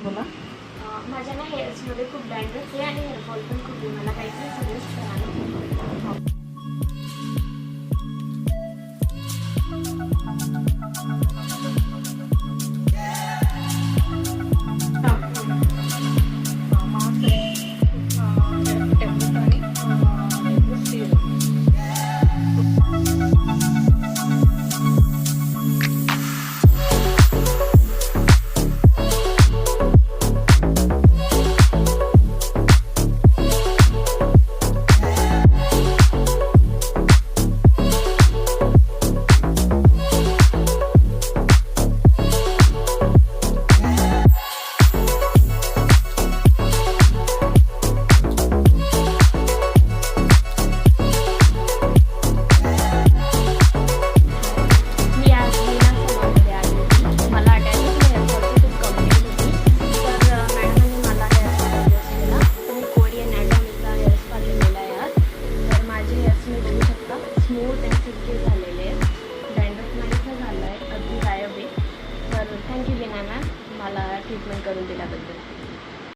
बोला. माझ्या ना हेअर्समध्ये खूप डॅन्ड्रफ आहे आणि हेअरफॉल पण खूप आहे. मला काहीतरी सजेस्ट करा ना. स्मूथ आणि सिल्की झालेले आहेत. डॅन्ड्रफ नाहीसा झाला आहे, अगदी गायब आहे. तर थँक्यू विना मॅम मला ट्रीटमेंट करून दिल्याबद्दल.